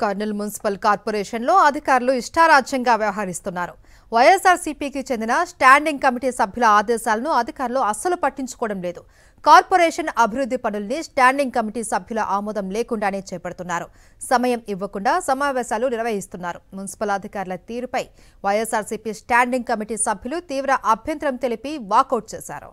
Kurnool municipal కార్పొరేషన్లో అధికారులు ఇష్టారాజ్యంగా వ్యవహరిస్తున్నారు. వైఎస్ఆర్సీపీకి చెందిన స్టాండింగ్ కమిటీ సభ్యుల ఆదేశాలను అధికారులు అస్సలు పట్టించుకోవడం లేదు. కార్పొరేషన్ అభివృద్ధి పనుల్ని స్టాండింగ్ కమిటీ సభ్యుల ఆమోదం లేకుండానే చేపడుతున్నారు. సమయం ఇవ్వకుండా సమావేశాలు నిర్వహిస్తున్నారు. మున్సిపల్ అధికారుల తీరుపై వైఎస్ఆర్సీపీ స్టాండింగ్ కమిటీ సభ్యులు తీవ్ర అభ్యంతరం తెలిపి వాకౌట్ చేశారు.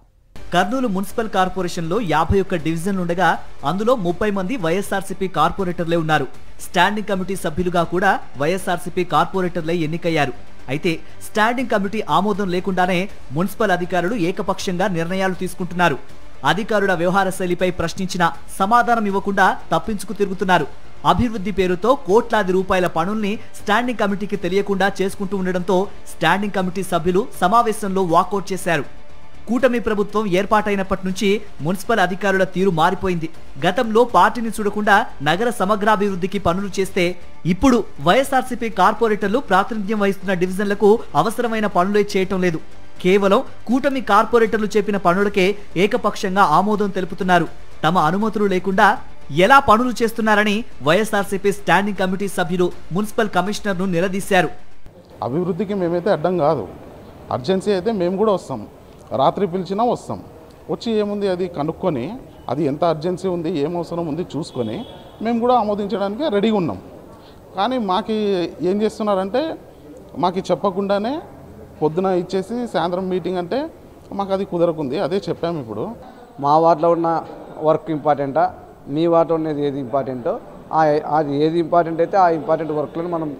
కర్నూలు మున్సిపల్ కార్పొరేషన్లో 51 డివిజన్లు ఉండగా అందులో 30 మంది వైఎస్ఆర్సీపీ కార్పొరేటర్లే ఉన్నారు. స్టాండింగ్ కమిటీ సభ్యులుగా కూడా వైఎస్ఆర్సీపీ కార్పొరేటర్లే ఎన్నికయ్యారు. అయితే స్టాండింగ్ కమిటీ ఆమోదం లేకుండానే మున్సిపల్ అధికారులు ఏకపక్షంగా నిర్ణయాలు తీసుకుంటున్నారు. అధికారుల వ్యవహార శైలిపై ప్రశ్నించినా సమాధానం ఇవ్వకుండా తప్పించుకు తిరుగుతున్నారు. అభివృద్ధి పేరుతో కోట్లాది రూపాయల పనుల్ని స్టాండింగ్ కమిటీకి తెలియకుండా చేసుకుంటూ ఉండడంతో స్టాండింగ్ కమిటీ సభ్యులు సమావేశంలో వాకౌట్ చేశారు. కూటమి ప్రభుత్వం ఏర్పాటైనప్పటి నుంచి మున్సిపల్ అధికారుల తీరు మారిపోయింది. గతంలో పార్టీని చూడకుండా నగర సమగ్రాభివృద్ధికి పనులు చేస్తే ఇప్పుడు వైఎస్ఆర్సీపీ కార్పొరేటర్లు ప్రాతినిధ్యం వహిస్తున్న డివిజన్లకు అవసరమైన పనులే చేయటం లేదు. కేవలం కూటమి కార్పొరేటర్లు చెప్పిన పనులకే ఏకపక్షంగా ఆమోదం తెలుపుతున్నారు. తమ అనుమతులు లేకుండా ఎలా పనులు చేస్తున్నారని వైఎస్ఆర్సీపీ స్టాండింగ్ కమిటీ సభ్యులు మున్సిపల్ కమిషనర్ను నిలదీశారు. అభివృద్ధికి మేమైతే అడ్డం కాదు, అర్జెన్సీ అయితే మేము కూడా వస్తాం. రాత్రి పిలిచినా వస్తాం. వచ్చి ఏముంది అది కనుక్కొని అది ఎంత అర్జెన్సీ ఉంది, ఏం అవసరం ఉంది చూసుకొని మేము కూడా ఆమోదించడానికి రెడీగా ఉన్నాం. కానీ మాకు ఏం చేస్తున్నారంటే మాకు చెప్పకుండానే పొద్దున ఇచ్చేసి సాయంత్రం మీటింగ్ అంటే మాకు అది కుదరకుంది. అదే చెప్పాము. ఇప్పుడు మా వార్డులో ఉన్న వర్క్ ఇంపార్టెంటా, మీ వార్డులో ఉన్నది ఏది ఇంపార్టెంటో అది ఏది ఇంపార్టెంట్ అయితే ఆ ఇంపార్టెంట్ వర్క్లను మనం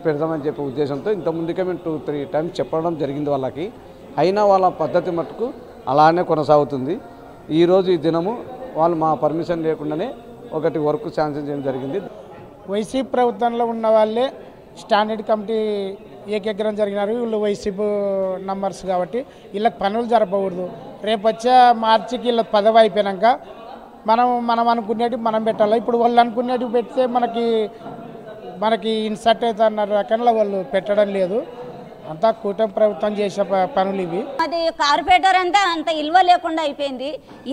పెడదామని చెప్పే ఉద్దేశంతో ఇంతకుముందుకే మేము 2-3 టైమ్స్ చెప్పడం జరిగింది వాళ్ళకి. అయినా వాళ్ళ పద్ధతి మట్టుకు అలానే కొనసాగుతుంది. ఈరోజు ఈ దినము వాళ్ళు మా పర్మిషన్ లేకుండానే ఒకటి వర్క్ శాంక్షన్ చేయడం జరిగింది. వైసీపీ ప్రభుత్వంలో ఉన్న వాళ్ళే స్టాండర్డ్ కమిటీ ఏకగ్రం జరిగినారు. వీళ్ళు వైసీపీ నంబర్స్ కాబట్టి వీళ్ళకి పనులు జరపకూడదు. రేపు వచ్చే మార్చికి వీళ్ళ పదవి అయిపోయాక మనం అనుకునేటివి మనం పెట్టాలి. ఇప్పుడు వాళ్ళు అనుకునేటివి పెడితే మనకి ఇన్సర్ట్ అవుతా అన్నారు. రకంలో వాళ్ళు పెట్టడం లేదు. అంతా కూటమి ప్రభుత్వం చేసే పనులు ఇవి. అది కార్పొరేటర్ అంతా అంత ఇల్వ లేకుండా అయిపోయింది.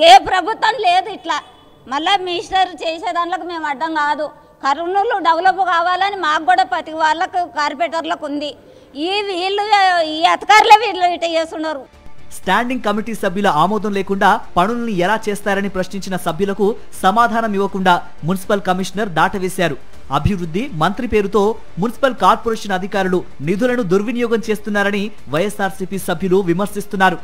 ఏ ప్రభుత్వం లేదు ఇట్లా. మళ్ళీ మినిస్టర్ చేసే దాంట్లోకి మేము అడ్డం కాదు. కర్నూలు డెవలప్ కావాలని మాకు కూడా ప్రతి వాళ్ళకు కార్పొరేటర్లకు ఉంది. ఈ అధికారులే వీళ్ళు ఇట్లా చేస్తున్నారు. స్టాండింగ్ కమిటీ సభ్యుల ఆమోదం లేకుండా పనుల్ని ఎలా చేస్తారని ప్రశ్నించిన సభ్యులకు సమాధానం ఇవ్వకుండా మున్సిపల్ కమిషనర్ దాటవేశారు. అభివృద్ధి మంత్రి పేరుతో మున్సిపల్ కార్పొరేషన్ అధికారులు నిధులను దుర్వినియోగం చేస్తున్నారని వైఎస్ఆర్సీపీ సభ్యులు విమర్శిస్తున్నారు.